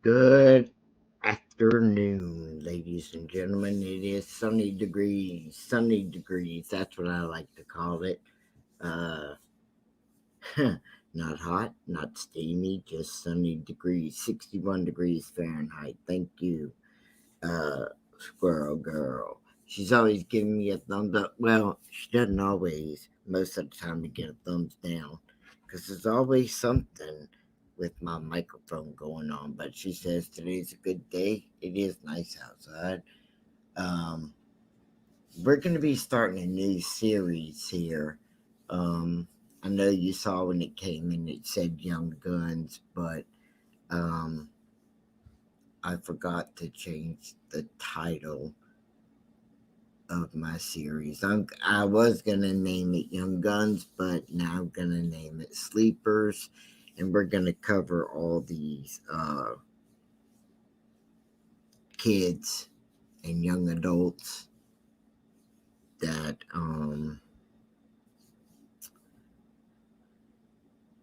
Good afternoon, ladies and gentlemen. It is sunny degrees. Sunny degrees. That's what I like to call it. Uh, not hot, not steamy, just sunny degrees. 61 degrees Fahrenheit. Thank you, Squirrel Girl. She's always giving me a thumbs up. Well, she doesn't always. Most of the time, we get a thumbs down because there's always something with my microphone going on. But she says today's a good day. It is nice outside. Um, we're going to be starting a new series here. Um, I know you saw when it came in, it said Young Guns, but um, I forgot to change the title of my series. I was gonna name it Young Guns, but now I'm gonna name it Sleepers, and we're gonna cover all these kids and young adults that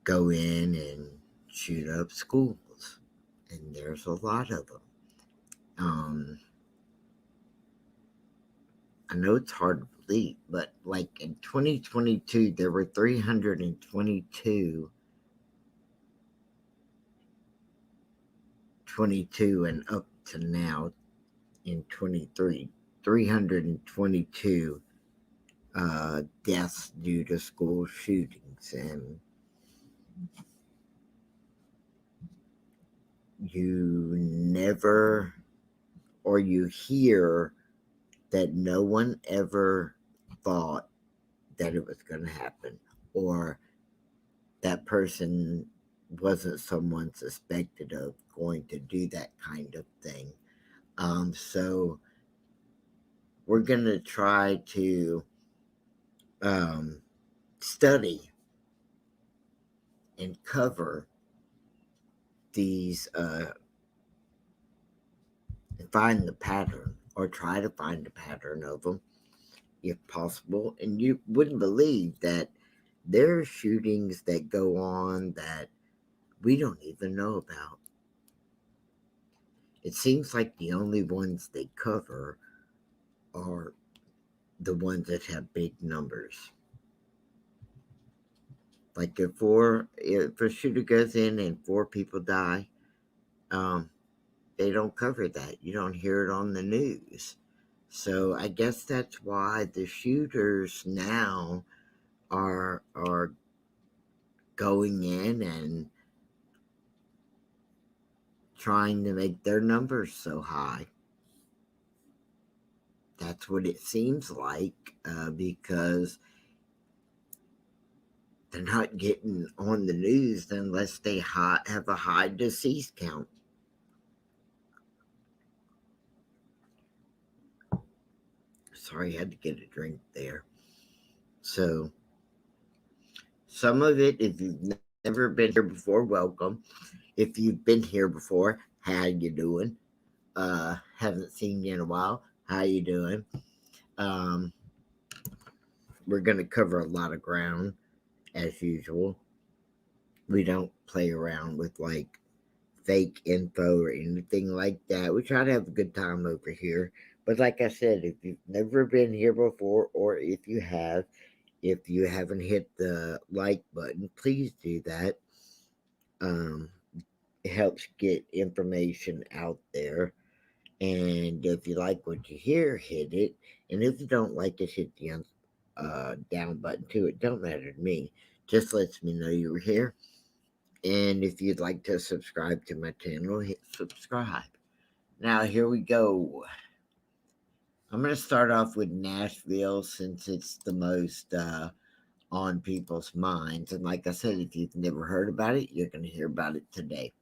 go in and shoot up schools, and there's a lot of them. I know it's hard to believe, but like in 2022, there were 322 and up to now in 23, 322 deaths due to school shootings. And you never, or you hear that no one ever thought that it was going to happen, or that person wasn't someone suspected of going to do that kind of thing. So we're going to try to study and cover these and find the pattern, or try to find the pattern of them if possible. And you wouldn't believe that there are shootings that go on that we don't even know about. It seems like the only ones they cover are the ones that have big numbers. Like if a shooter goes in and 4 people die, they don't cover that. You don't hear it on the news. So I guess that's why the shooters now are going in and trying to make their numbers so high. That's what it seems like, because they're not getting on the news unless they have a high deceased count. Sorry, I had to get a drink there. So, some of it, if you've never been here before, welcome. If you've been here before, how you doing? Haven't seen you in a while. How you doing? Um, we're going to cover a lot of ground as usual. We don't play around with like fake info or anything like that. We try to have a good time over here. But like I said, if you've never been here before, or if you haven't hit the like button, please do that. Um, it helps get information out there. And if you like what you hear, hit it. And if you don't like it, hit the down button too. It don't matter to me. Just lets me know you were here. And if you'd like to subscribe to my channel, hit subscribe. Now, here we go. I'm going to start off with Nashville since it's the most on people's minds. And like I said, if you've never heard about it, you're going to hear about it today.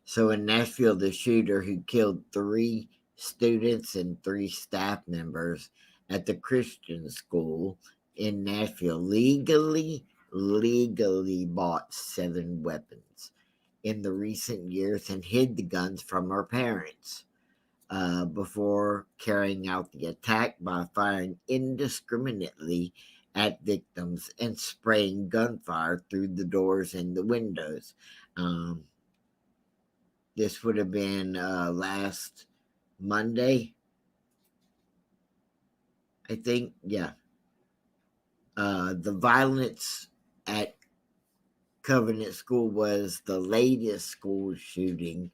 So in Nashville, the shooter who killed 3 students and 3 staff members at the Christian school in Nashville legally bought 7 weapons in the recent years and hid the guns from her parents before carrying out the attack by firing indiscriminately at victims and spraying gunfire through the doors and the windows. This would have been last Monday, I think. Yeah. The violence at Covenant School was the latest school shooting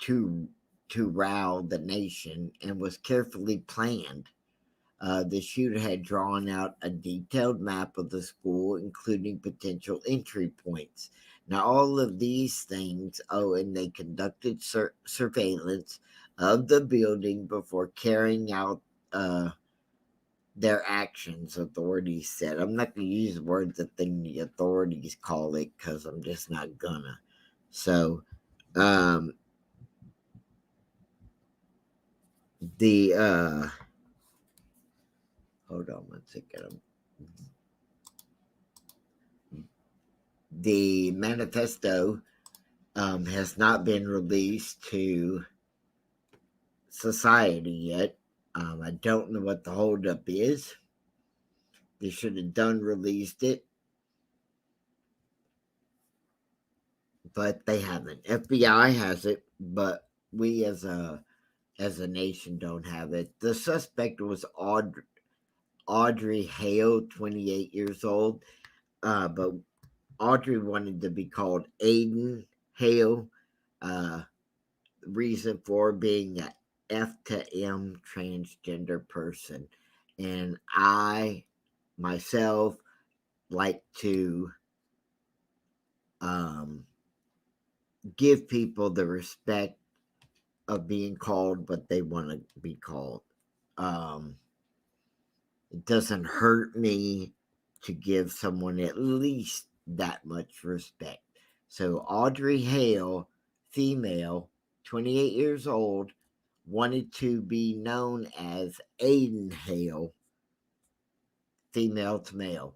to rile the nation and was carefully planned. The shooter had drawn out a detailed map of the school, including potential entry points. Now, all of these things, and they conducted surveillance of the building before carrying out uh, their actions, authorities said. I'm not going to use words that the authorities call it because I'm just not gonna. So, um, the hold on one second. The manifesto has not been released to society yet. I don't know what the holdup is. They should have done released it, but they haven't. FBI has it, but we as a nation don't have it. The suspect was Audrey Hale, 28 years old, but Audrey wanted to be called Aiden Hale. Uh, reason for being a F to M transgender person. And I myself like to um, give people the respect of being called what they want to be called. Um, it doesn't hurt me to give someone at least that much respect. So, Audrey Hale, female, 28 years old, wanted to be known as Aiden Hale, female to male,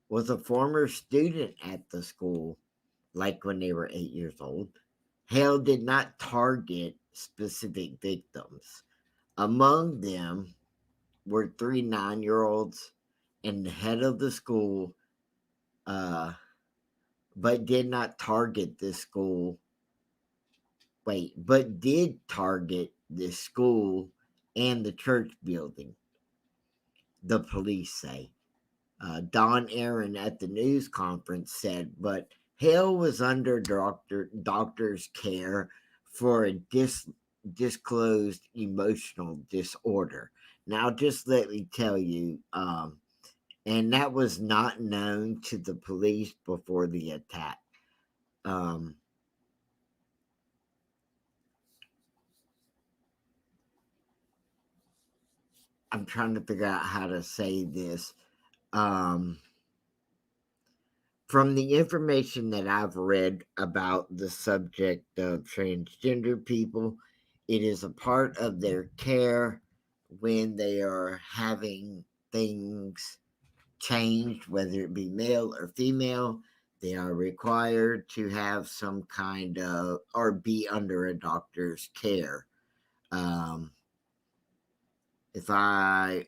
was a former student at the school, like when they were 8 years old. Hale did not target specific victims. Among them were 3 9-year olds and the head of the school, uh, but did not target this school. But did target the school and the church building, the police say. Don Aaron at the news conference said, but Hale was under doctor's care for a disclosed emotional disorder. Now, just let me tell you, and that was not known to the police before the attack. Um, I'm trying to figure out how to say this. Um, from the information that I've read about the subject of transgender people, it is a part of their care when they are having things changed, whether it be male or female. They are required to have some kind of, or be under a doctor's care. Um, if I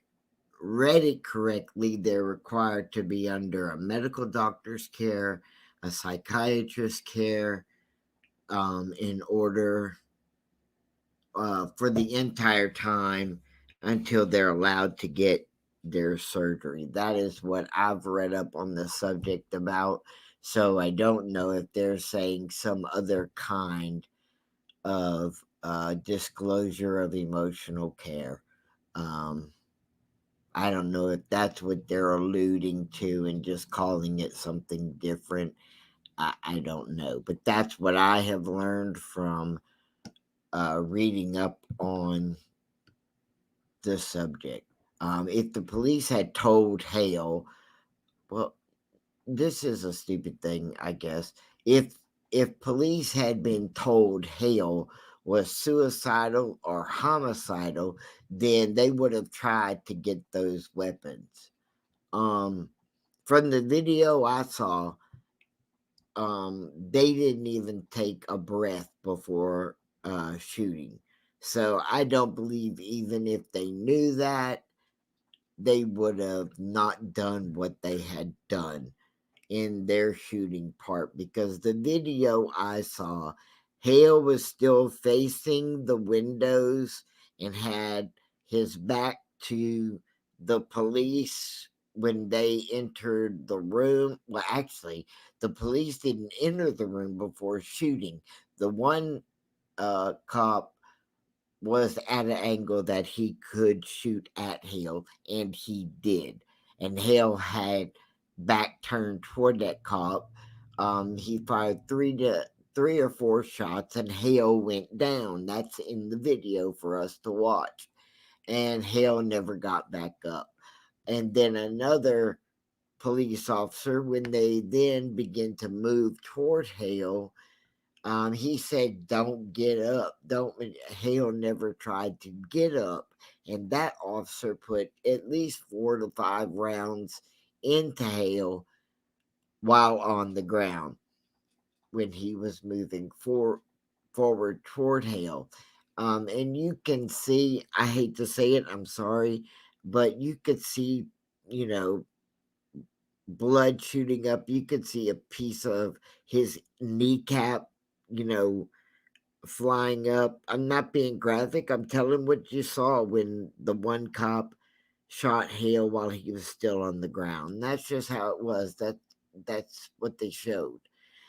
read it correctly, they're required to be under a medical doctor's care, a psychiatrist's care, in order for the entire time until they're allowed to get their surgery. That is what I've read up on the subject about. So I don't know if they're saying some other kind of disclosure of emotional care. Um, I don't know if that's what they're alluding to and just calling it something different. I don't know. But that's what I have learned from reading up on this subject. If the police had told Hale, well, this is a stupid thing, I guess. If police had been told Hale was suicidal or homicidal, then they would have tried to get those weapons. Um, from the video I saw, they didn't even take a breath before shooting. So I don't believe even if they knew that, they would have not done what they had done in their shooting part, because the video I saw, Hale was still facing the windows and had his back to the police when they entered the room. Well, actually, the police didn't enter the room before shooting. The one cop was at an angle that he could shoot at Hale, and he did. And Hale had back turned toward that cop. He fired three or four shots, and Hale went down. That's in the video for us to watch. And Hale never got back up. And then another police officer, when they then began to move toward Hale, he said, "Don't get up." Don't. Hale never tried to get up, and that officer put at least 4 to 5 rounds into Hale while on the ground when he was moving forward toward Hale. And you can see, I hate to say it, I'm sorry, but you could see, you know, blood shooting up. You could see a piece of his kneecap, you know, flying up. I'm not being graphic. I'm telling what you saw when the one cop shot Hale while he was still on the ground. That's just how it was. That's what they showed.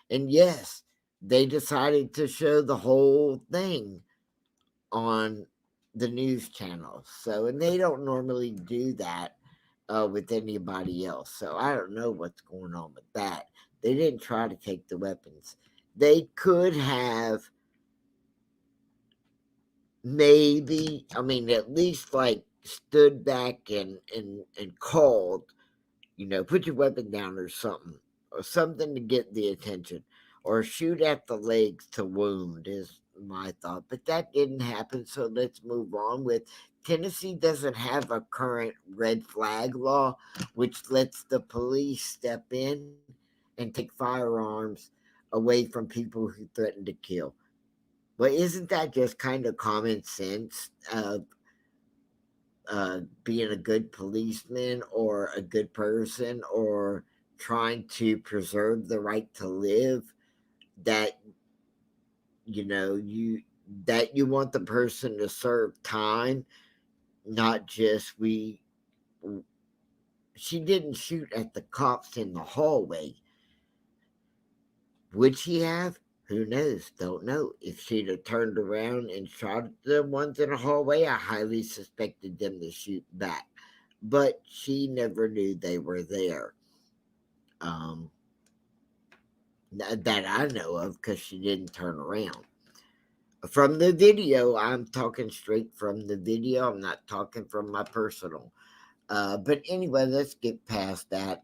And yes, they decided to show the whole thing on the news channel. So, and they don't normally do that with anybody else. So I don't know what's going on with that. They didn't try to take the weapons. They could have maybe, I mean, at least like stood back and called, you know, put your weapon down or something to get the attention, or shoot at the legs to wound is my thought. But that didn't happen, so let's move on with Tennessee doesn't have a current red flag law, which lets the police step in and take firearms away from people who threaten to kill. But isn't that just kind of common sense? Being a good policeman or a good person or trying to preserve the right to live, that you know you want the person to serve time, not just we. She didn't shoot at the cops in the hallway. Would she have? Who knows? Don't know. If she'd have turned around and shot at the ones in the hallway, I highly suspected them to shoot back. But she never knew they were there. Um, that I know of, because she didn't turn around. From the video, I'm talking straight from the video. I'm not talking from my personal. But anyway, let's get past that.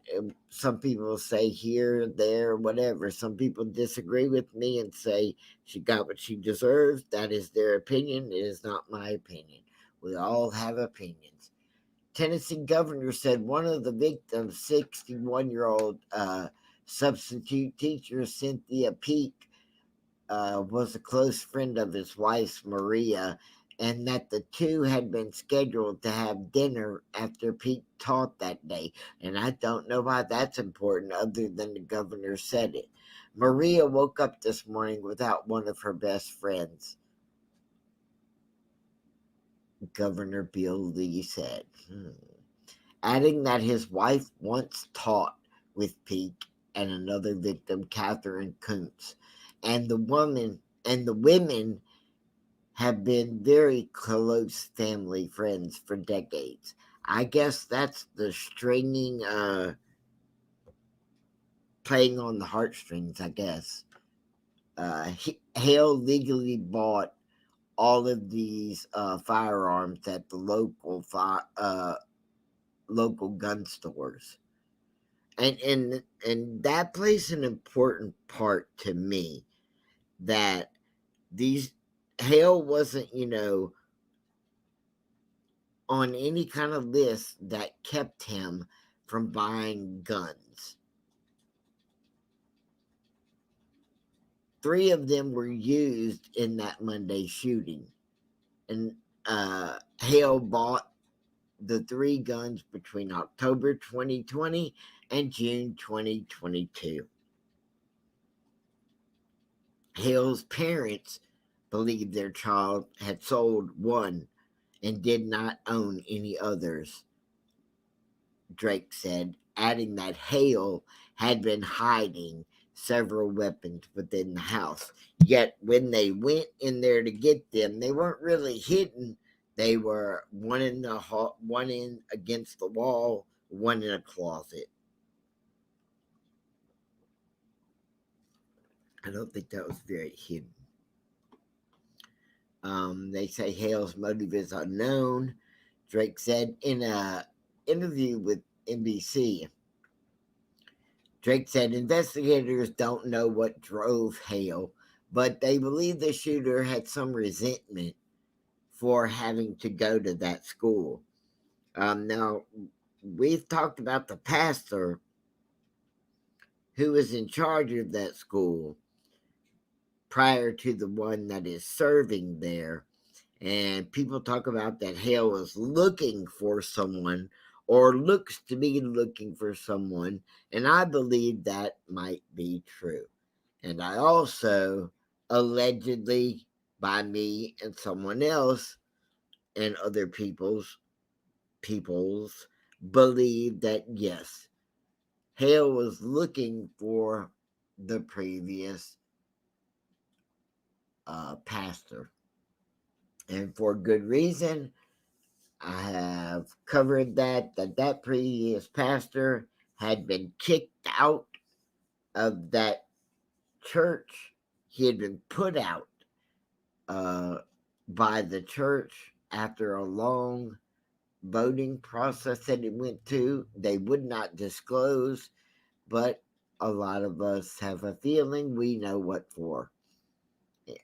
Some people say here, there, whatever. Some people disagree with me and say she got what she deserves. That is their opinion. It is not my opinion. We all have opinions. Tennessee governor said one of the victims, 61-year-old substitute teacher Cynthia Peak, was a close friend of his wife's, Maria, and that the two had been scheduled to have dinner after Pete taught that day. And I don't know why that's important other than the governor said it. Maria woke up this morning without one of her best friends, Governor Bill Lee said, adding that his wife once taught with Pete and another victim, Catherine Kuntz, and the women have been very close family friends for decades. I guess that's the stringing, playing on the heartstrings, I guess. Hale legally bought all of these firearms at the local gun stores. And that plays an important part to me, that these Hale wasn't, on any kind of list that kept him from buying guns. 3 of them were used in that Monday shooting. And Hale bought the 3 guns between October 2020 and June 2022. Hale's parents believed their child had sold one and did not own any others, Drake said, adding that Hale had been hiding several weapons within the house. Yet when they went in there to get them, they weren't really hidden. They were one in the one in against the wall, one in a closet. I don't think that was very hidden. They say Hale's motive is unknown. Drake said in a interview with NBC. Drake said investigators don't know what drove Hale, but they believe the shooter had some resentment for having to go to that school. Now, we've talked about the pastor who was in charge of that school prior to the one that is serving there. And people talk about that Hale was looking for someone or looks to be looking for someone. And I believe that might be true. And I also allegedly, by me and someone else and other peoples believe that yes, Hale was looking for the previous pastor, and for good reason. I have covered that previous pastor had been kicked out of that church. He had been put out uh, by the church after a long voting process that it went to. They would not disclose, but a lot of us have a feeling we know what for. Yeah.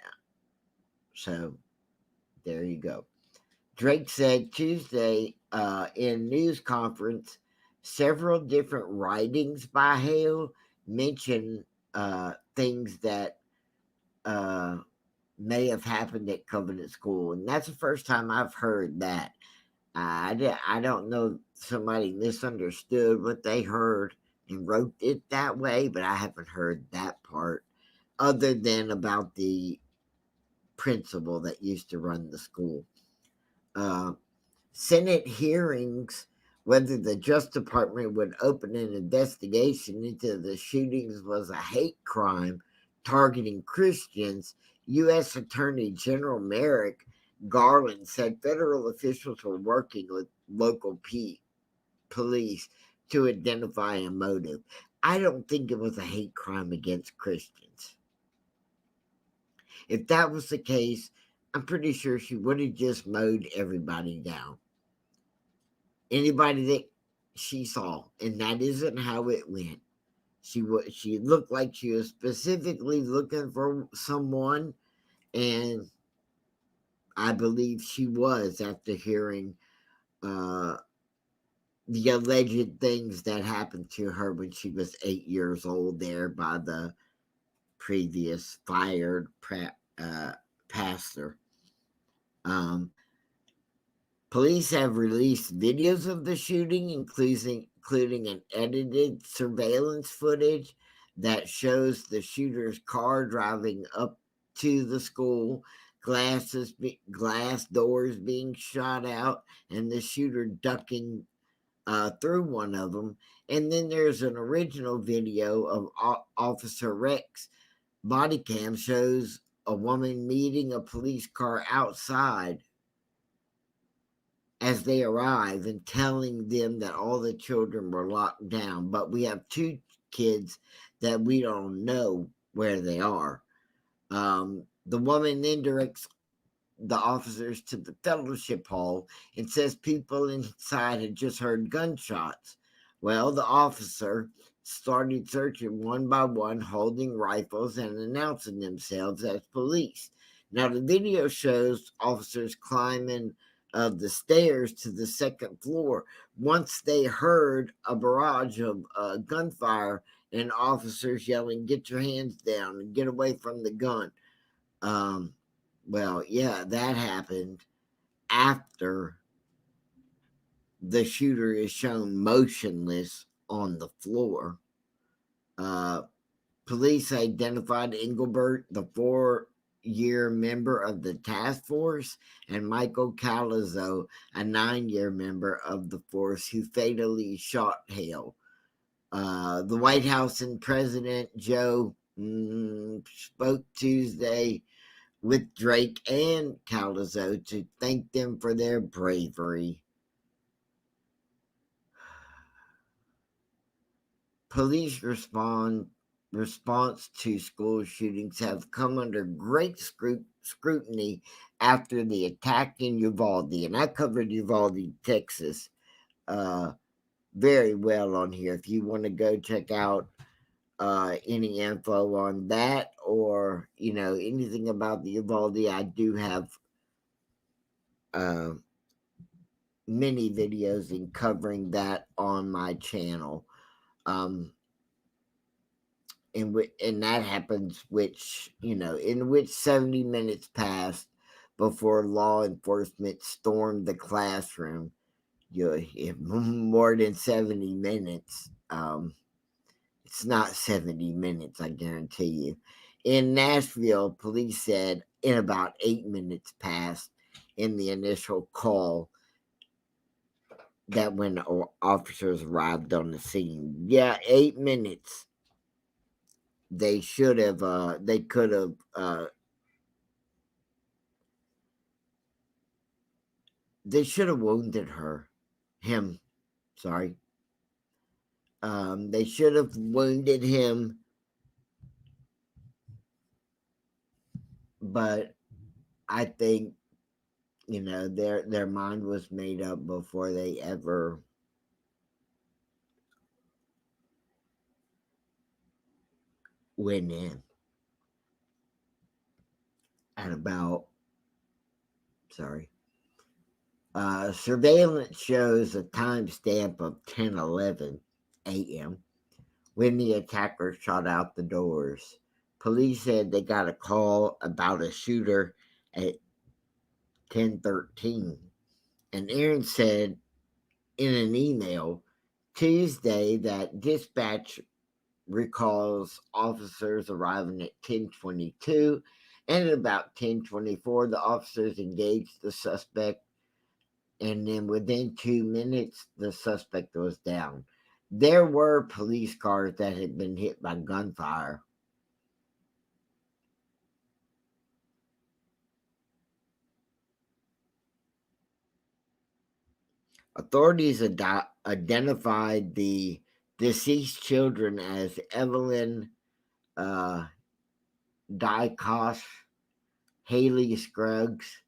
So there you go. Drake said Tuesday in news conference, several different writings by Hale mention things that uh, may have happened at Covenant School, and that's the first time I've heard that. I don't know, somebody misunderstood what they heard and wrote it that way, but I haven't heard that part other than about the principal that used to run the school. Uh, Senate hearings whether the Justice Department would open an investigation into the shootings was a hate crime targeting Christians. U.S. Attorney General Merrick Garland said federal officials were working with local police to identify a motive. I don't think it was a hate crime against Christians. If that was the case, I'm pretty sure she would have just mowed everybody down. Anybody that she saw, and that isn't how it went. She looked like she was specifically looking for someone, and I believe she was after hearing uh, the alleged things that happened to her when she was 8 years old there by the previous fired pastor. Um, Police have released videos of the shooting, including an edited surveillance footage that shows the shooter's car driving up to the school, glass doors being shot out, and the shooter ducking through one of them. And then there's an original video of Officer Rex body cam shows a woman meeting a police car outside as they arrive and telling them that all the children were locked down. But we have two kids that we don't know where they are. The woman then directs the officers to the fellowship hall and says people inside had just heard gunshots. Well, the officer started searching one by one, holding rifles and announcing themselves as police. Now, the video shows officers climbing the stairs to the second floor once they heard a barrage of gunfire and officers yelling, "Get your hands down and get away from the gun." Um, well, yeah, that happened after the shooter is shown motionless on the floor. Uh, Police identified Engelbert, the 4-year member of the task force, and Michael Calazzo, a 9-year member of the force who fatally shot Hale. The White House and President Joe spoke Tuesday with Drake and Calazzo to thank them for their bravery. Police response to school shootings have come under great scrutiny after the attack in Uvalde. And I covered Uvalde, Texas, very well on here. If you want to go check out any info on that, or anything about the Uvalde, I do have many videos in covering that on my channel. And that happens, in which 70 minutes passed before law enforcement stormed the classroom. More than 70 minutes. It's not 70 minutes, I guarantee you. In Nashville, police said in about 8 minutes passed in the initial call that when officers arrived on the scene. Yeah, 8 minutes. They should have, they could have, they should have wounded him, sorry. They should have wounded him, but I think, their mind was made up before they ever went in. At about, surveillance shows a timestamp of 10:11 a.m. when the attacker shot out the doors. Police said they got a call about a shooter at 10:13, and Aaron said in an email Tuesday that dispatch recalls officers arriving at 10:22, and at about 10:24 the officers engaged the suspect, and then within 2 minutes the suspect was down. There were police cars that had been hit by gunfire. Authorities identified the deceased children as Evelyn Dykos, Haley Scruggs,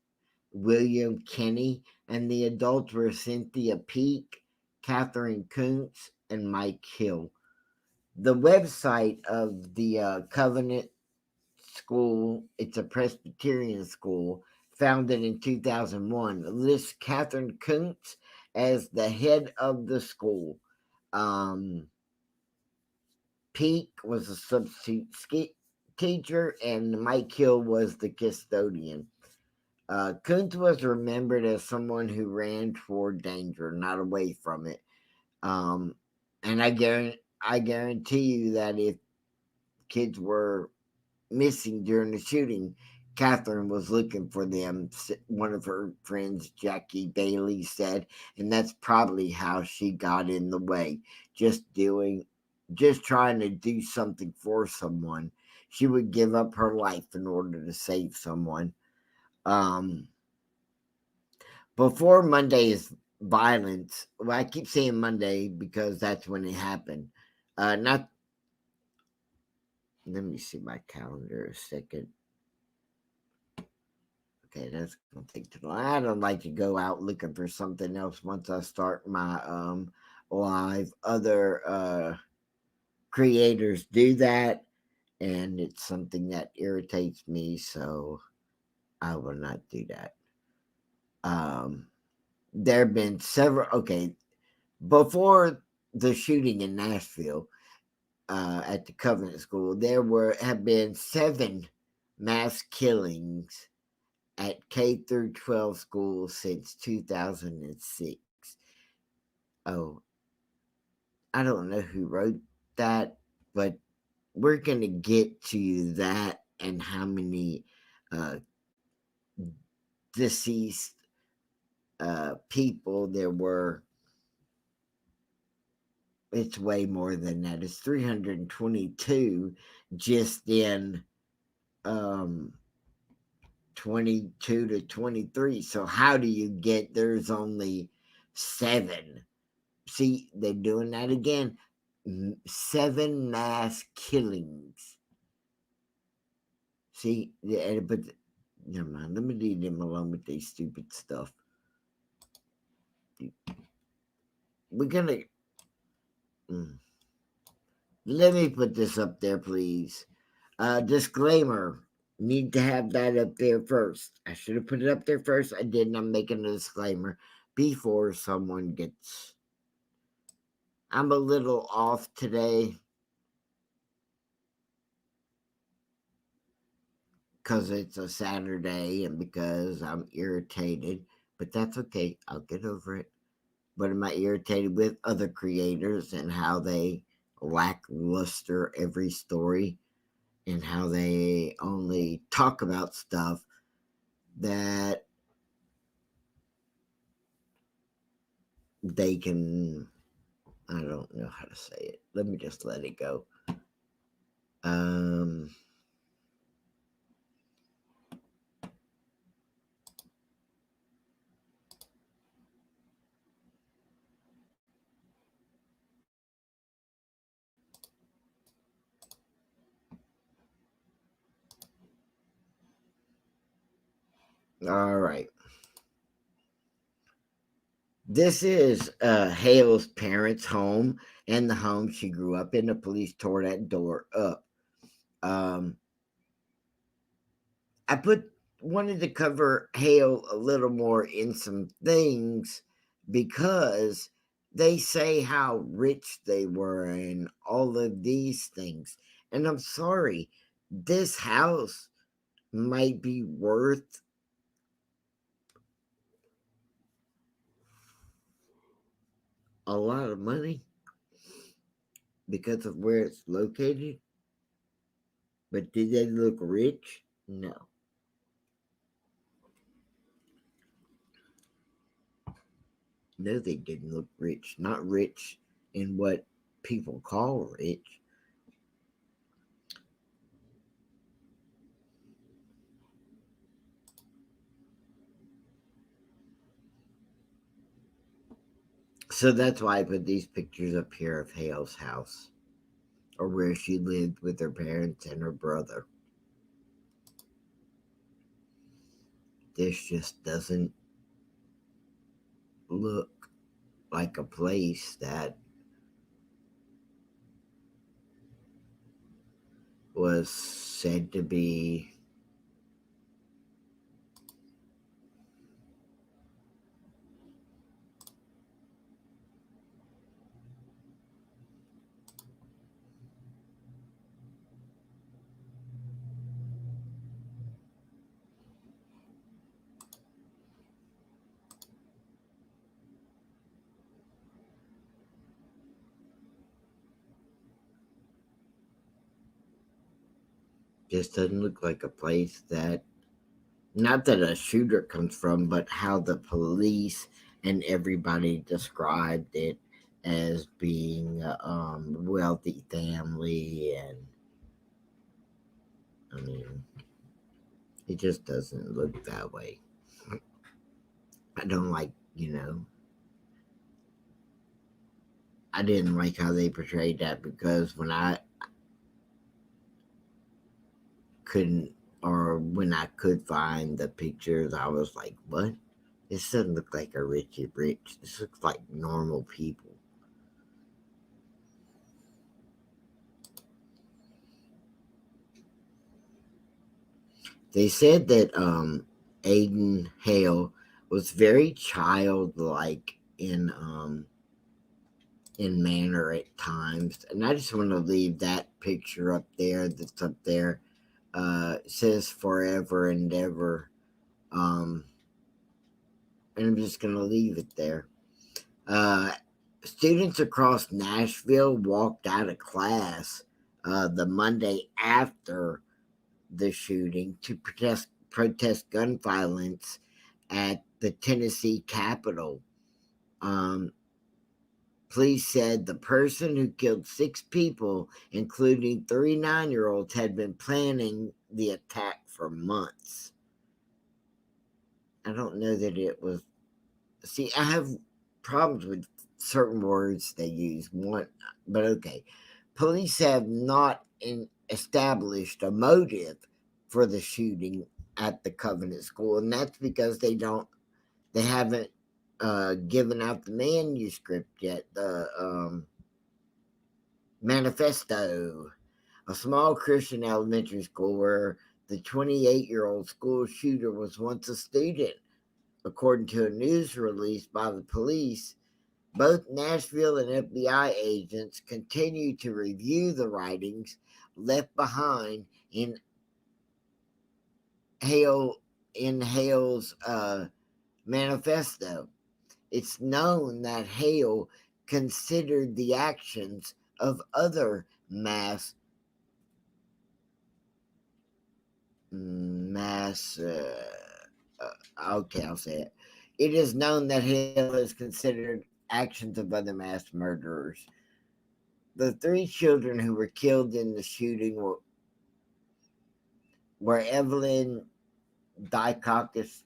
William Kenny, and the adults were Cynthia Peak, Catherine Kuntz, and Mike Hill. The website of the Covenant School, it's a Presbyterian school, founded in 2001, lists Catherine Kuntz as the head of the school. Peak was a substitute teacher, and Mike Hill was the custodian. Kuntz was remembered as someone who ran toward danger, not away from it. And I guarantee you that if kids were missing during the shooting, Catherine was looking for them. One of her friends, Jackie Bailey, said, and that's probably how she got in the way. Just trying to do something for someone. She would give up her life in order to save someone. Before Monday's violence, well, I keep saying Monday because that's when it happened. Not. Let me see my calendar a second. Okay, that's gonna take too long. I don't like to go out looking for something else once I start my live. Other creators do that, and it's something that irritates me, so I will not do that. There have been several. Okay, before the shooting in Nashville at the Covenant School, there have been 7 mass killings at K through 12 schools since 2006. Oh, I don't know who wrote that, but we're going to get to that and how many uh, deceased people there were. It's way more than that. It's 322 just in um, 22 to 23. So how do you get there's only 7? See, they're doing that again. 7 mass killings. See, but never mind. Let me leave them alone with these stupid stuff. We're gonna. Mm. Let me put this up there, please. Disclaimer. Need to have that up there first. I should have put it up there first. I didn't. I'm making a disclaimer before someone gets. I'm a little off today because it's a Saturday and because I'm irritated, but that's okay. I'll get over it. But am I irritated with other creators and how they lackluster every story and how they only talk about stuff that they can. I don't know how to say it. Let me just let it go. Um, all right. This is Hale's parents' home and the home she grew up in. The police tore that door up. Um, I wanted to cover Hale a little more in some things because they say how rich they were and all of these things. And I'm sorry, this house might be worth a lot of money because of where it's located. But did they look rich? No. No, they didn't look rich. Not rich in what people call rich. So that's why I put these pictures up here of Hale's house, or where she lived with her parents and her brother. This just doesn't look like a place that was said to be. Just doesn't look like a place that, not that a shooter comes from, but how the police and everybody described it as being a wealthy family. And I mean, it just doesn't look that way. I don't like, I didn't like how they portrayed that because when I couldn't, or when I could find the pictures, I was like, what? This doesn't look like a Richie Rich. This looks like normal people. They said that Aiden Hale was very childlike in manner at times, and I just want to leave that picture up there. That's up there. It says forever and ever, um, and I'm just gonna leave it there. Uh, Students across Nashville walked out of class the Monday after the shooting to protest gun violence at the Tennessee Capitol. Um, Police said the person who killed 6 people, including 39-year-olds, had been planning the attack for months. I don't know that it was. See, I have problems with certain words they use. But okay. Police have not established a motive for the shooting at the Covenant School, and that's because they haven't given out the manuscript yet. The manifesto, a small Christian elementary school where the 28-year-old school shooter was once a student, according to a news release by the police. Both Nashville and FBI agents continue to review the writings left behind Hale in Hale's manifesto. It's known that Hale considered the actions of other mass okay, I'll say it. It is known that Hale has considered actions of other mass murderers. The 3 children who were killed in the shooting were Evelyn Dykhouse,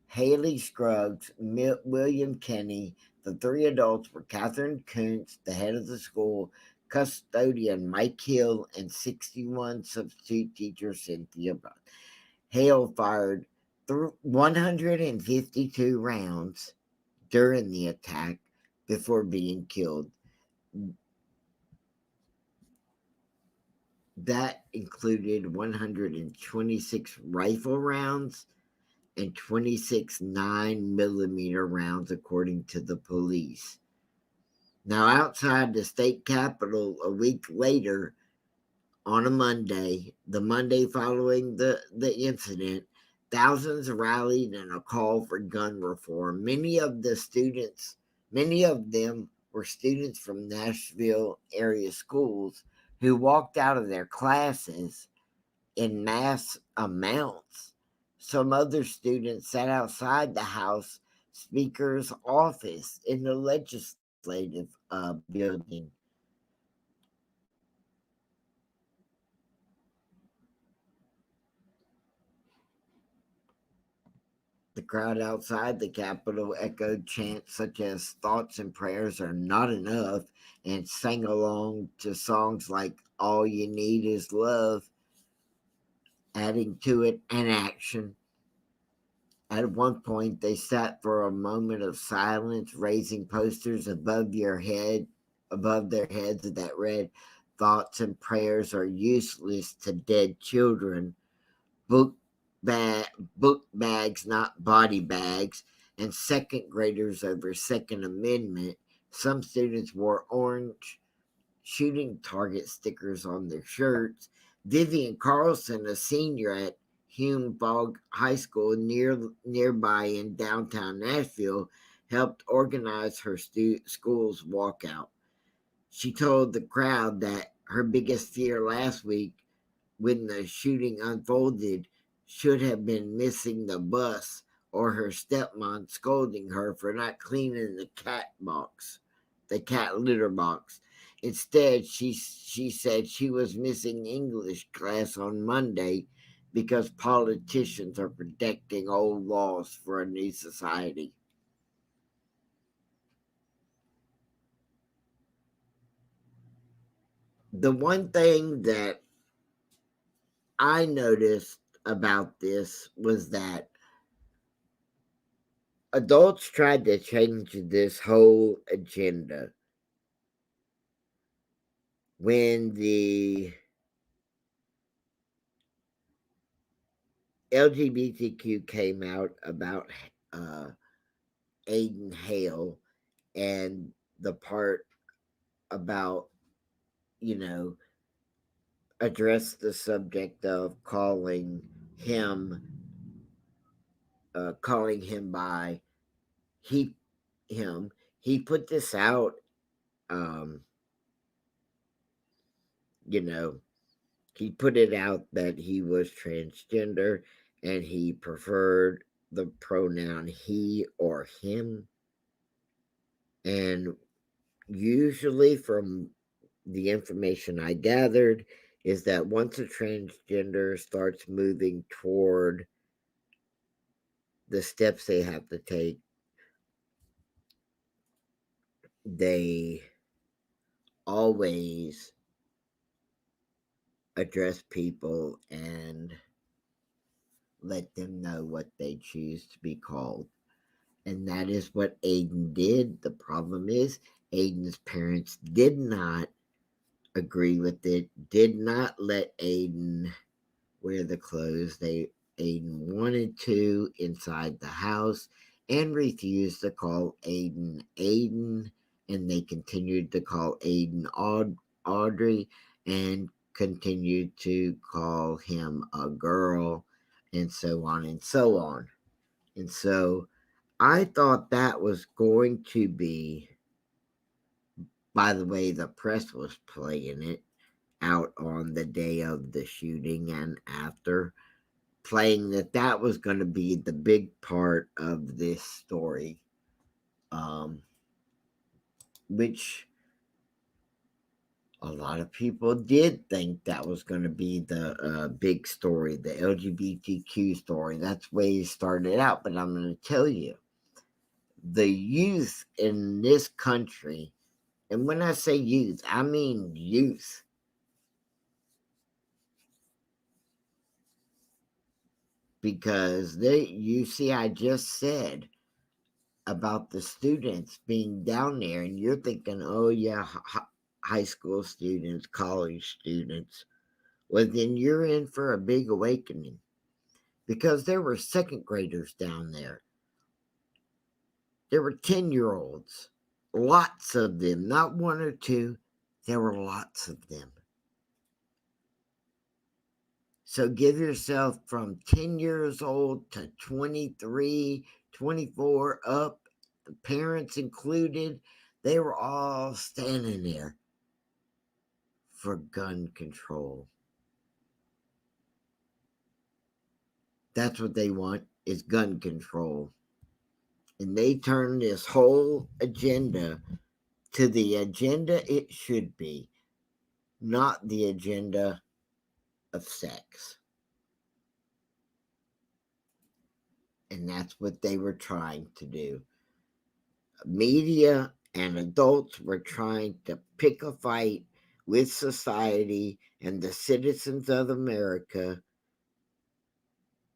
Haley Scruggs, William Kenny. The 3 adults were Catherine Kuntz, the head of the school, custodian Mike Hill, and 61 substitute teacher Cynthia Buck. Hale fired 152 rounds during the attack before being killed. That included 126 rifle rounds and 26 9mm rounds, according to the police. Now, outside the state capitol a week later, on a Monday, the Monday following the incident, thousands rallied in a call for gun reform. Many of them were students from Nashville area schools who walked out of their classes in mass amounts. Some other students sat outside the House Speaker's office in the legislative building. The crowd outside the Capitol echoed chants such as "Thoughts and prayers are not enough" and sang along to songs like "All You Need Is Love," adding to it an action. At one point, they sat for a moment of silence, raising posters above their heads that read, "Thoughts and prayers are useless to dead children. Book, book bags, not body bags," and second graders over Second Amendment. Some students wore orange shooting target stickers on their shirts. Vivian Carlson, a senior at Hume Fogg High School nearby in downtown Nashville, helped organize her school's walkout. She told the crowd that her biggest fear last week when the shooting unfolded should have been missing the bus or her stepmom scolding her for not cleaning the cat litter box. Instead, she said she was missing English class on Monday because politicians are protecting old laws for a new society. The one thing that I noticed about this was that adults tried to change this whole agenda when the LGBTQ came out about uh, Aiden Hale and the part about, you know, address the subject of him calling him by he him. He put this out. you know, he put it out that he was transgender and he preferred the pronoun he or him. And usually, from the information I gathered, is that once a transgender starts moving toward the steps they have to take, they always address people and let them know what they choose to be called. And that is what Aiden did. The problem is, Aiden's parents did not agree with it, did not let Aiden wear the clothes Aiden wanted to inside the house, and refused to call Aiden Aiden, and they continued to call Aiden Audrey, and continued to call him a girl, and so on and so on. And so I thought that was going to be, by the way, the press was playing it out on the day of the shooting and after, playing that was going to be the big part of this story, um, which a lot of people did think that was going to be the big story, the LGBTQ story. That's the way it started out. But I'm going to tell you, the youth in this country, and when I say youth, I mean youth, because you see, I just said about the students being down there, and you're thinking, oh, yeah, high school students, college students. Well, then you're in for a big awakening, because there were second graders down there. There were 10-year-olds, lots of them, not one or two. There were lots of them. So give yourself from 10 years old to 23, 24 up, the parents included. They were all standing there for gun control. That's what they want, is gun control. And they turn this whole agenda to the agenda it should be, not the agenda of sex. And that's what they were trying to do. Media and adults were trying to pick a fight with society and the citizens of America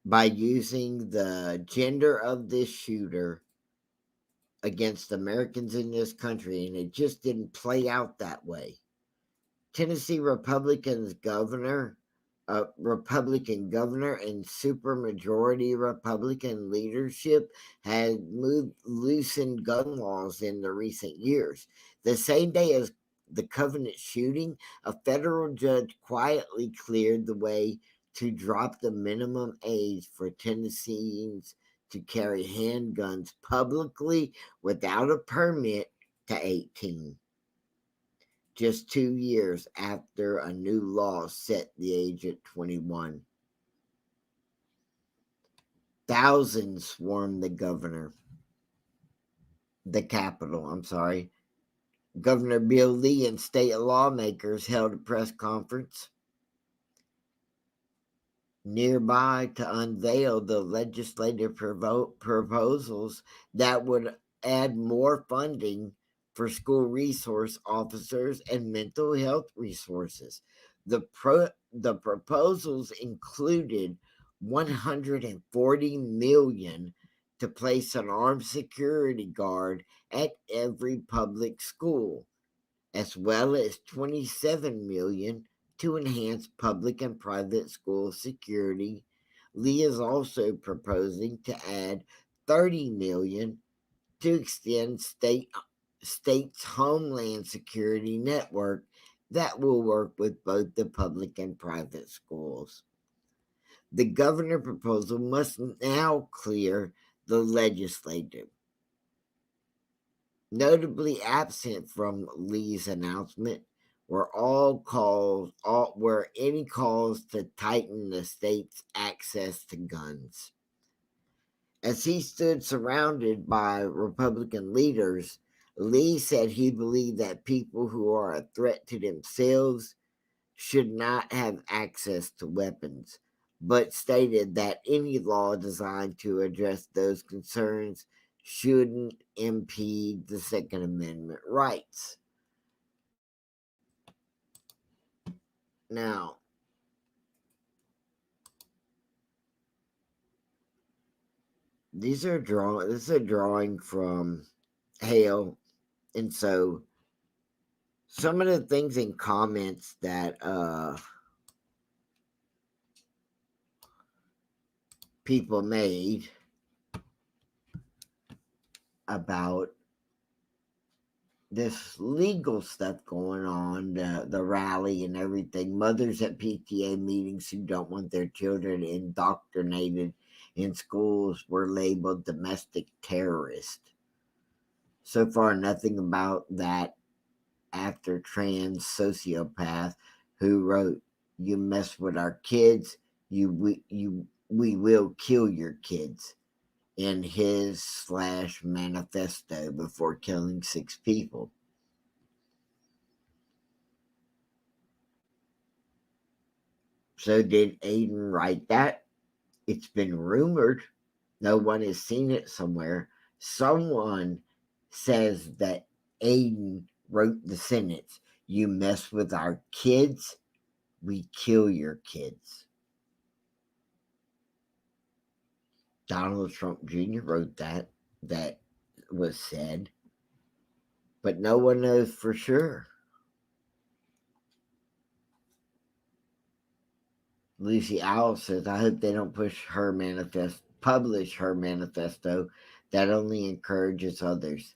by using the gender of this shooter against Americans in this country, and it just didn't play out that way. Tennessee Republican governor and supermajority Republican leadership had loosened gun laws in the recent years. The same day as the Covenant shooting, a federal judge quietly cleared the way to drop the minimum age for Tennesseans to carry handguns publicly without a permit to 18. Just 2 years after a new law set the age at 21. Thousands swarmed the Capitol, I'm sorry. Governor Bill Lee and state lawmakers held a press conference nearby to unveil the legislative proposals that would add more funding for school resource officers and mental health resources. The proposals included $140 million to place an armed security guard at every public school, as well as $27 million to enhance public and private school security. Lee is also proposing to add $30 million to extend state's homeland security network that will work with both the public and private schools. The governor proposal must now clear the legislature. Notably absent from Lee's announcement were any calls to tighten the state's access to guns. As he stood surrounded by Republican leaders, Lee said he believed that people who are a threat to themselves should not have access to weapons, but stated that any law designed to address those concerns shouldn't impede the Second Amendment rights. Now, this is a drawing from Hale, and so some of the things in comments that people made about this legal stuff going on, the rally and everything. Mothers at PTA meetings who don't want their children indoctrinated in schools were labeled domestic terrorists. So far, nothing about that after trans sociopath who wrote, "You mess with our kids, we will kill your kids," in his / manifesto before killing 6 people. So did Aiden write that? It's been rumored. No one has seen it somewhere. Someone says that Aiden wrote the sentence, "You mess with our kids, we kill your kids." Donald Trump Jr. wrote that. That was said. But no one knows for sure. Lucy Owl says, "I hope they don't publish her manifesto. That only encourages others."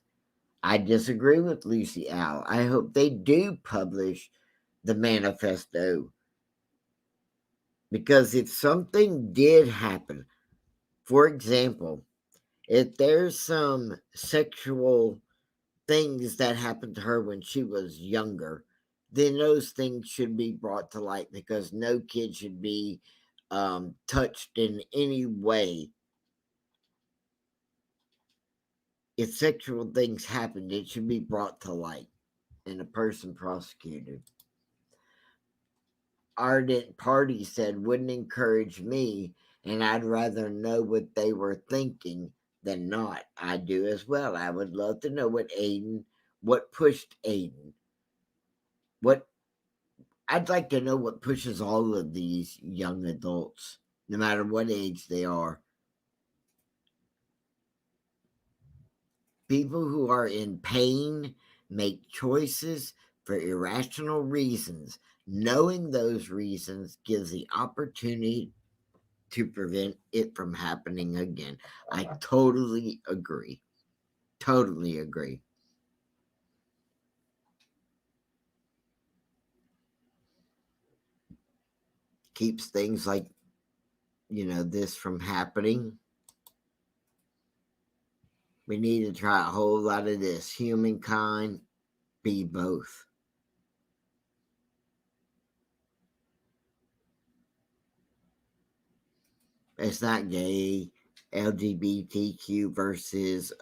I disagree with Lucy Owl. I hope they do publish the manifesto, because if something did happen, for example, if there's some sexual things that happened to her when she was younger, then those things should be brought to light, because no kid should be touched in any way. If sexual things happened, it should be brought to light and a person prosecuted. Ardent Party said, "Wouldn't encourage me, and I'd rather know what they were thinking than not." I do as well. I would love to know what pushed Aiden. I'd like to know what pushes all of these young adults, no matter what age they are. People who are in pain make choices for irrational reasons. Knowing those reasons gives the opportunity to prevent it from happening again. I totally agree. Totally agree. Keeps things like, this from happening. We need to try a whole lot of this. Humankind, be both. It's not gay, LGBTQ versus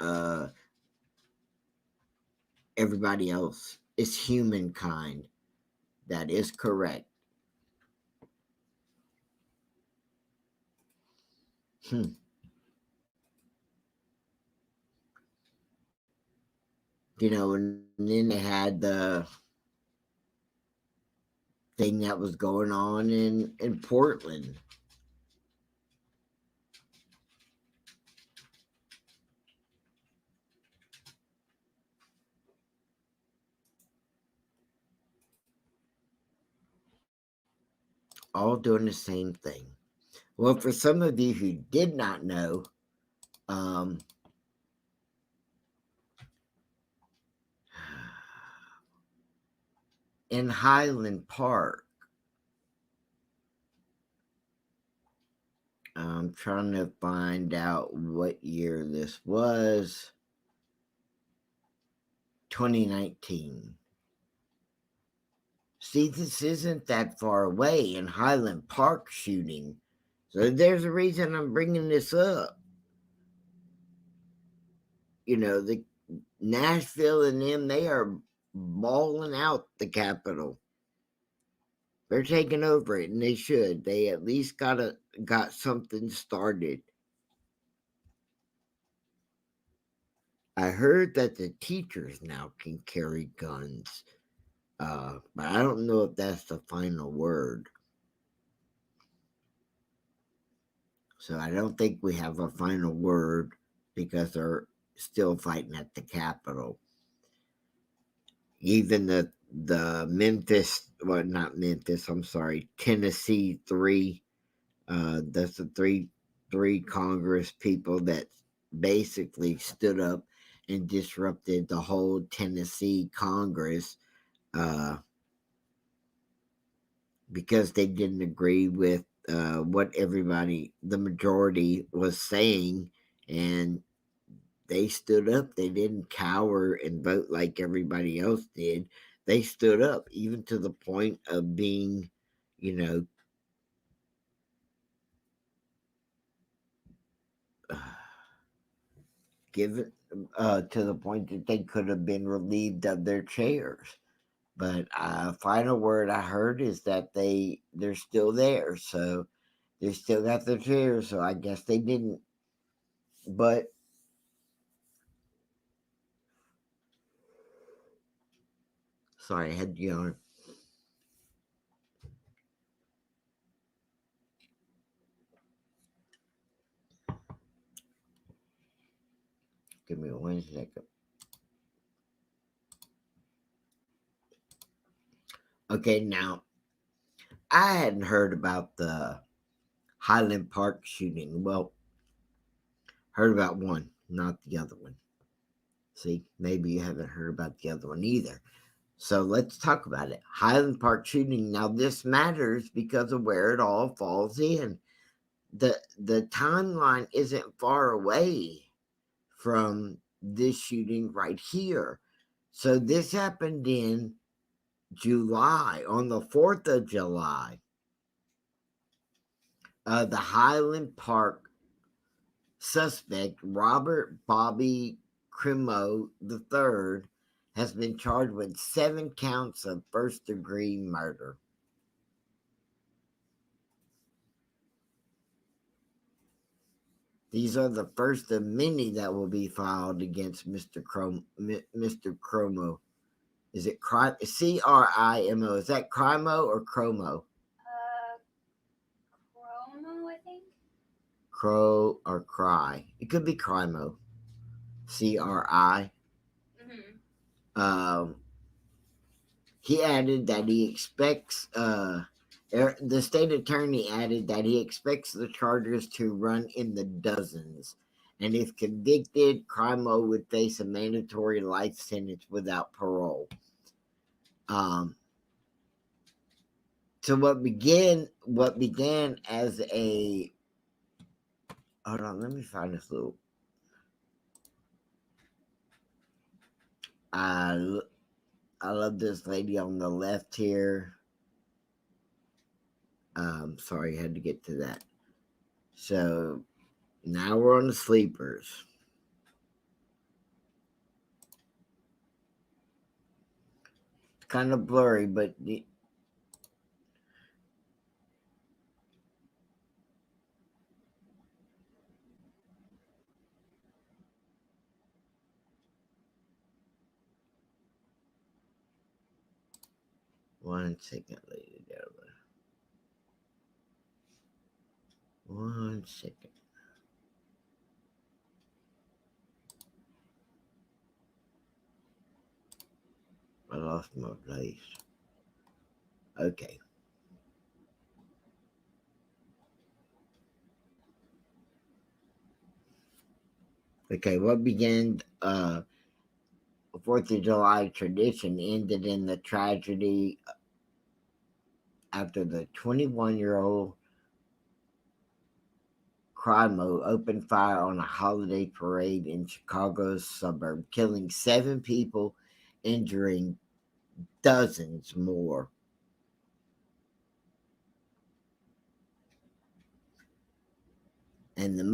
everybody else. It's humankind. That is correct. And and then they had the thing that was going on in Portland. All doing the same thing. Well, for some of you who did not know, in Highland Park, I'm trying to find out what year this was. 2019. See, this isn't that far away in Highland Park shooting. So there's a reason I'm bringing this up. The Nashville and them, they are balling out the Capitol. They're taking over it, and they should. They at least got something started. I heard that the teachers now can carry guns, but I don't know if that's the final word. So I don't think we have a final word because they're still fighting at the Capitol. Even the Memphis, well, not Memphis. I'm sorry, Tennessee 3. That's the three Congress people that basically stood up and disrupted the whole Tennessee Congress because they didn't agree with what the majority was saying, and they stood up. They didn't cower and vote like everybody else did. They stood up, even to the point of being, you know, given to the point that they could have been relieved of their chairs. But final word I heard is that they're still there, so they still got their chairs. So I guess they didn't. But sorry, I had to yawn. Give me 1 second. Okay, now I hadn't heard about the Highland Park shooting. Well, heard about one, not the other one. See, maybe you haven't heard about the other one either. So let's talk about it. Highland Park shooting. Now this matters because of where it all falls in. The timeline isn't far away from this shooting right here. So this happened in July, on the 4th of July. The Highland Park suspect, Robert Bobby Crimo III, has been charged with 7 counts of first-degree murder. These are the first of many that will be filed against Mr. Cromo. Is it Crimo? Is that Crimo or Chromo? Chromo, I think. Crow or Cry. It could be Crimo. CRI. Mm-hmm. He added that he expects, the state attorney added that he expects the charges to run in the dozens. And if convicted, Crimo would face a mandatory life sentence without parole. So what began as a hold on, let me find this little. I love this lady on the left here. Sorry, I had to get to that. So now we're on the sleepers. It's kind of blurry, but one second, ladies and gentlemen. 1 second. I lost my place. Okay. Okay, what began 4th of July tradition ended in the tragedy after the 21-year-old Crimo opened fire on a holiday parade in Chicago's suburb, killing 7 people, injuring dozens more. And the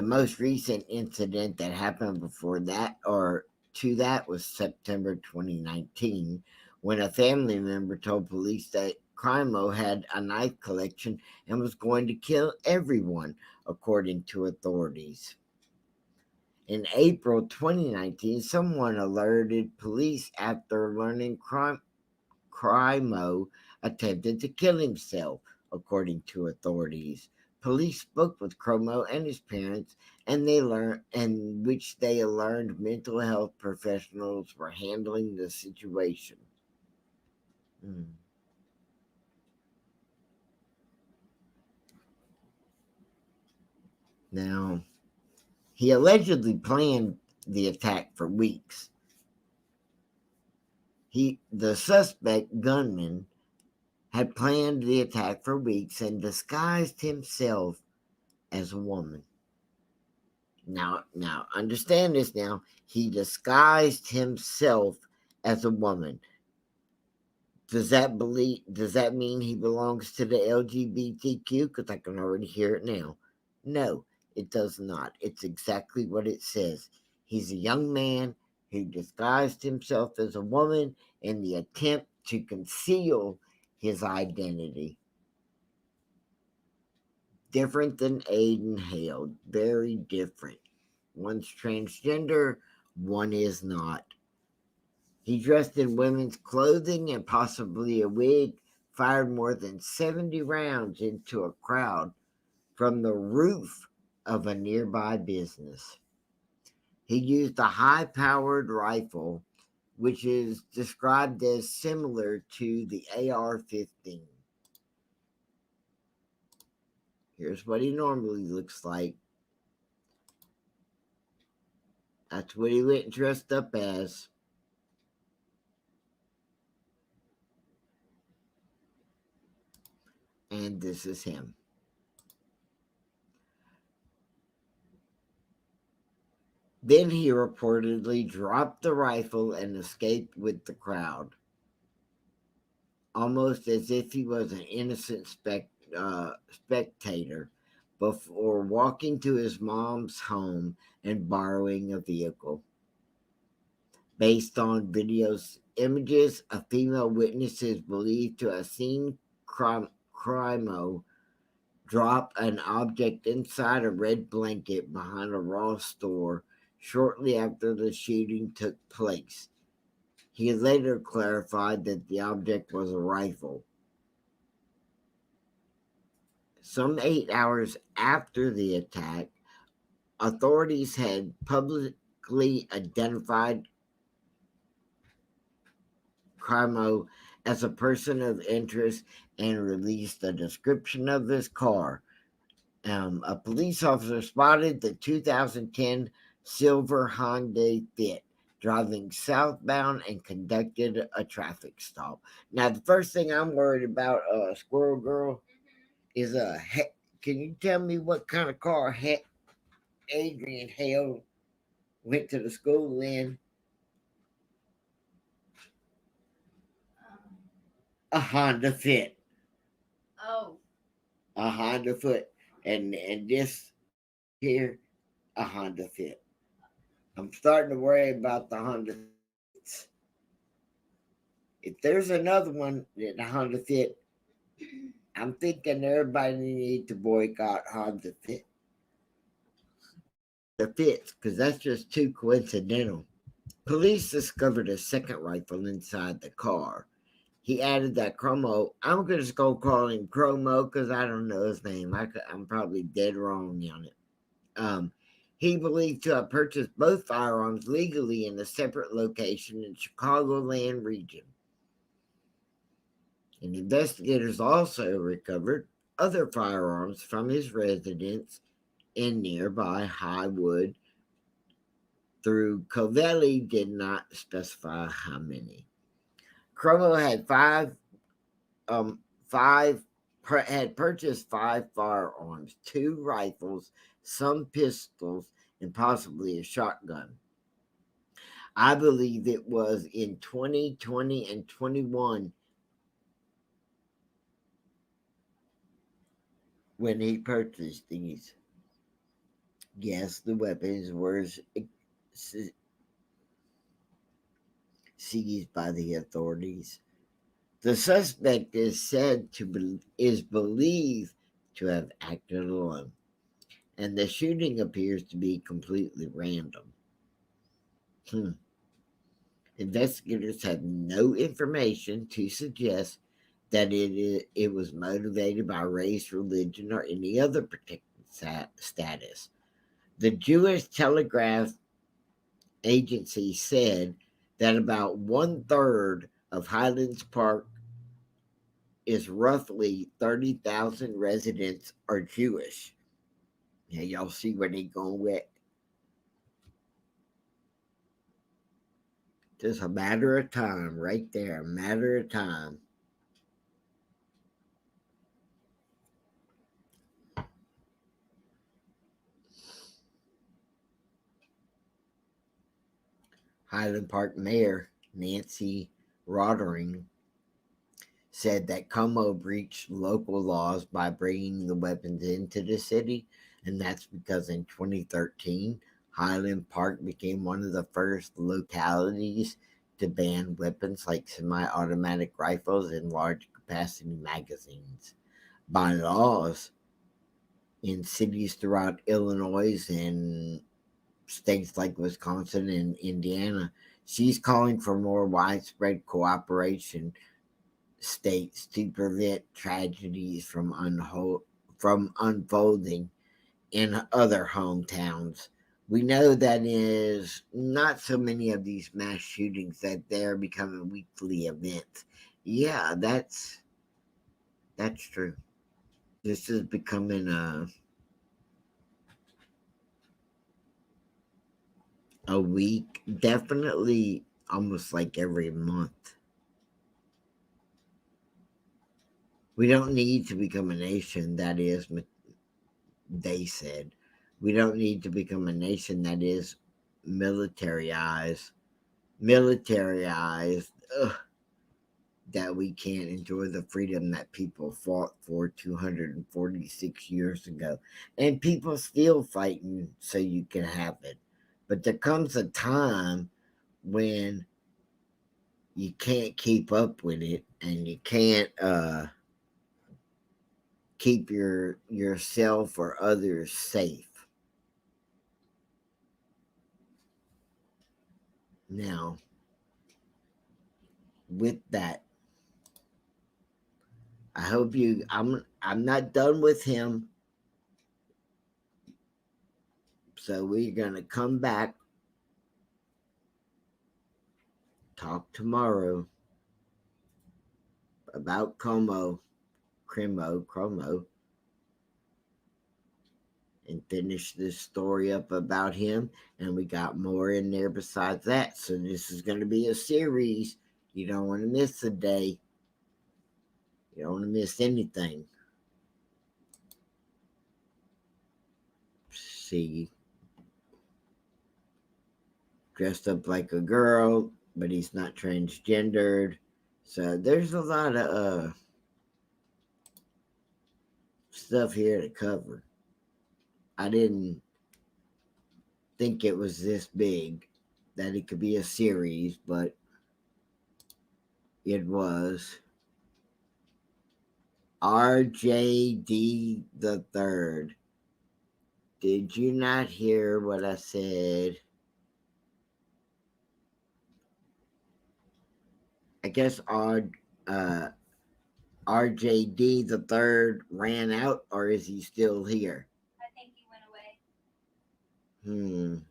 most recent incident that happened before that or to that was September 2019, when a family member told police that Crimo had a knife collection and was going to kill everyone, according to authorities. In April 2019, someone alerted police after learning Crimo attempted to kill himself, according to authorities. Police spoke with Cromo and his parents, and they learned mental health professionals were handling the situation. Mm. Now, he allegedly planned the attack for weeks. The suspect gunman had planned the attack for weeks and disguised himself as a woman. Now, understand this now. He disguised himself as a woman. Does that mean he belongs to the LGBTQ? Because I can already hear it now. No, it does not. It's exactly what it says. He's a young man who disguised himself as a woman in the attempt to conceal his identity. Different than Aiden Hale. Very different. One's transgender, one is not. He dressed in women's clothing and possibly a wig, fired more than 70 rounds into a crowd from the roof of a nearby business. He used a high powered rifle, which is described as similar to the AR 15. Here's what he normally looks like. That's what he went dressed up as. And this is him. Then he reportedly dropped the rifle and escaped with the crowd, almost as if he was an innocent spectator, before walking to his mom's home and borrowing a vehicle. Based on video's images, a female witness is believed to have seen Crimo drop an object inside a red blanket behind a Ross store shortly after the shooting took place. He later clarified that the object was a rifle. Some 8 hours after the attack, authorities had publicly identified Crimo as a person of interest and released a description of his car. A police officer spotted the 2010 silver Hyundai Fit driving southbound and conducted a traffic stop. Now, the first thing I'm worried about, Squirrel Girl, is can you tell me what kind of car Adrian Hale went to the school in? A Honda Fit. Oh. A Honda Fit. And this here, a Honda Fit. I'm starting to worry about the Honda Fits. If there's another one that Honda Fit, I'm thinking everybody needs to boycott Honda Fit. The fits, because that's just too coincidental. Police discovered a second rifle inside the car. He added that Chromo. I'm just going to call him Chromo because I don't know his name. I'm probably dead wrong on it. He believed to have purchased both firearms legally in a separate location in Chicagoland region. And investigators also recovered other firearms from his residence in nearby Highwood. Through Covelli did not specify how many. Chromo had purchased 5 firearms, 2 rifles, some pistols, and possibly a shotgun. I believe it was in 2020 and 21. when he purchased these. Yes, the weapons were seized by the authorities. The suspect is is believed to have acted alone, and the shooting appears to be completely random. Hmm. Investigators have no information to suggest that it was motivated by race, religion, or any other protected status. The Jewish Telegraph Agency said that about one third of Highlands Park is roughly 30,000 residents are Jewish. Yeah, y'all see where they going with? Just a matter of time, right there. A matter of time. Highland Park Mayor Nancy Roddering said that Como breached local laws by bringing the weapons into the city, and that's because in 2013, Highland Park became one of the first localities to ban weapons like semi automatic rifles and large capacity magazines. By laws in cities throughout Illinois and states like Wisconsin and Indiana, she's calling for more widespread cooperation states to prevent tragedies from unfolding in other hometowns. We know that is not so many of these mass shootings that they're becoming weekly events. Yeah, that's true. This is becoming a week, definitely almost like every month. We don't need to become a nation that is, they said, we don't need to become a nation that is militarized, militarized, ugh, that we can't enjoy the freedom that people fought for 246 years ago. And people still fighting so you can have it. But there comes a time when you can't keep up with it and you can't keep yourself or others safe. Now, with that, I hope you. I'm not done with him, so we're gonna come back, talk tomorrow about Chromo, and finish this story up about him. And we got more in there besides that. So this is gonna be a series. You don't want to miss a day. You don't want to miss anything. See, dressed up like a girl, but he's not transgendered. So there's a lot of stuff here to cover. I didn't think it was this big, that it could be a series, but it was. RJD the third. Did you not hear what I said? I guess uh, RJD the third ran out, or is he still here? I think he went away. Hmm.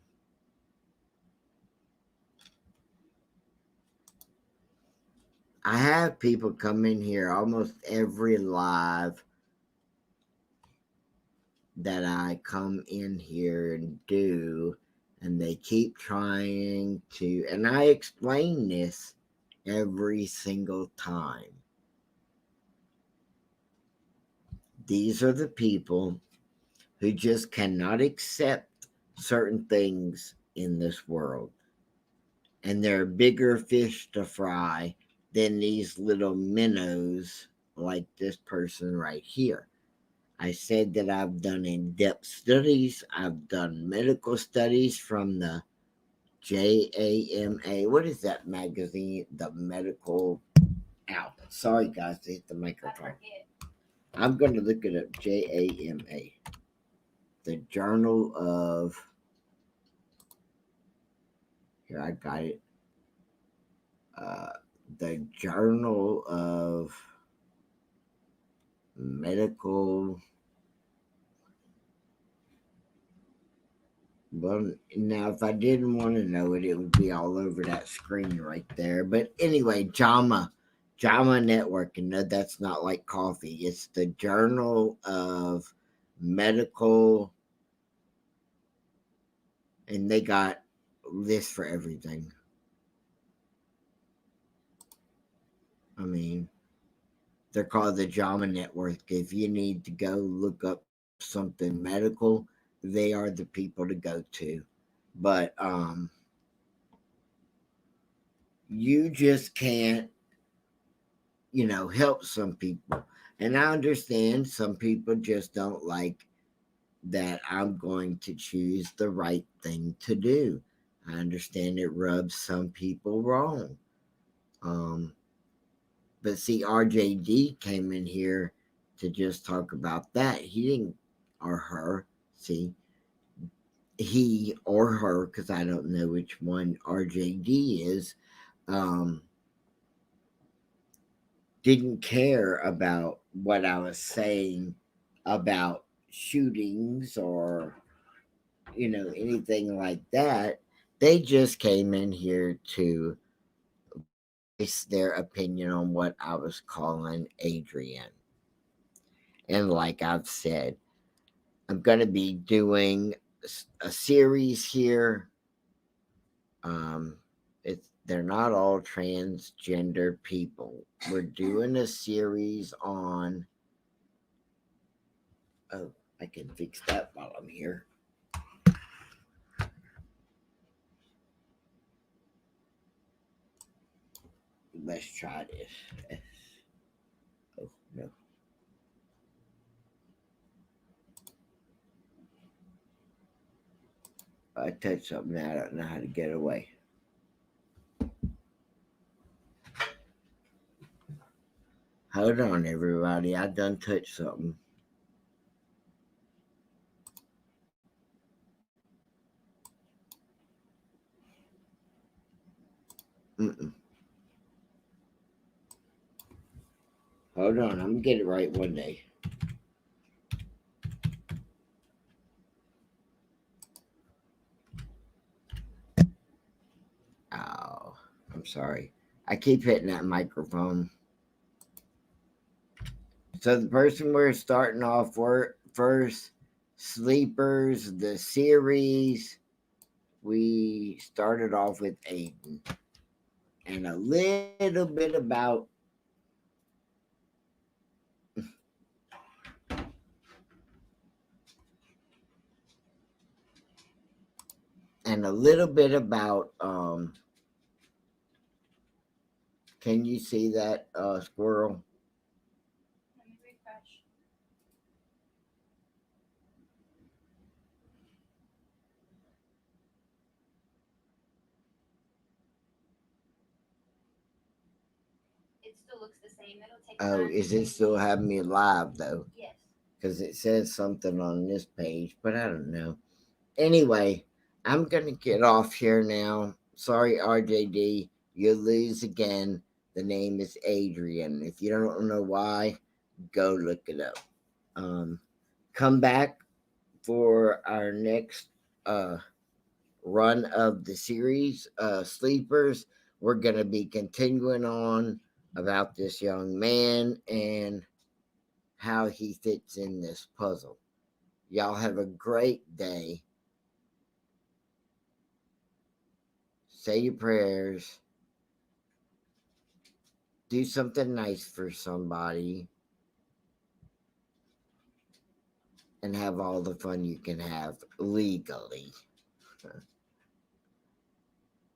I have people come in here almost every live that I come in here and do, and they keep trying to, and I explain this every single time. These are the people who just cannot accept certain things in this world, and they're bigger fish to fry than these little minnows like this person right here. I said that I've done in depth studies. I've done medical studies from the JAMA. What is that magazine? The medical. Ow. Sorry, guys, to hit the microphone. I'm going to look it up. JAMA. The Journal of. Here, I got it. Uh, the Journal of Medical. Well, now if I didn't want to know it, it would be all over that screen right there. But anyway, JAMA Network, and no, that's not like coffee. It's the Journal of Medical, and they got lists for everything. I mean, they're called the JAMA Network. If you need to go look up something medical, they are the people to go to. But you just can't, help some people. And I understand some people just don't like that I'm going to choose the right thing to do. I understand it rubs some people wrong. Um, but see, RJD came in here to just talk about that. He didn't, or her, see, he or her, because I don't know which one RJD is, um, didn't care about what I was saying about shootings or, anything like that. They just came in here to voice their opinion on what I was calling Adrian. And like I've said, I'm going to be doing a series here. They're not all transgender people. We're doing a series on. Oh, I can fix that while I'm here. Let's try this. Oh no. I touched something that I don't know how to get away. Hold on, everybody. I done touched something. Mm-mm. Hold on. I'm gonna get it right one day. Oh, I'm sorry. I keep hitting that microphone. So the person we're starting off first, Sleepers, the series, we started off with Aiden. And a little bit about can you see that squirrel? Let me refresh. It still looks the same. It'll take Oh, time. is it still having me live though? Yes. Because it says something on this page, but I don't know. Anyway, I'm gonna get off here now. Sorry, RJD, you lose again. The name is Adrian. If you don't know why, go look it up. Um, come back for our next uh, run of the series, Sleepers. We're gonna be continuing on about this young man and how he fits in this puzzle. Y'all have a great day. Say your prayers. Do something nice for somebody. And have all the fun you can have legally.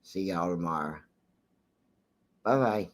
See y'all tomorrow. Bye bye.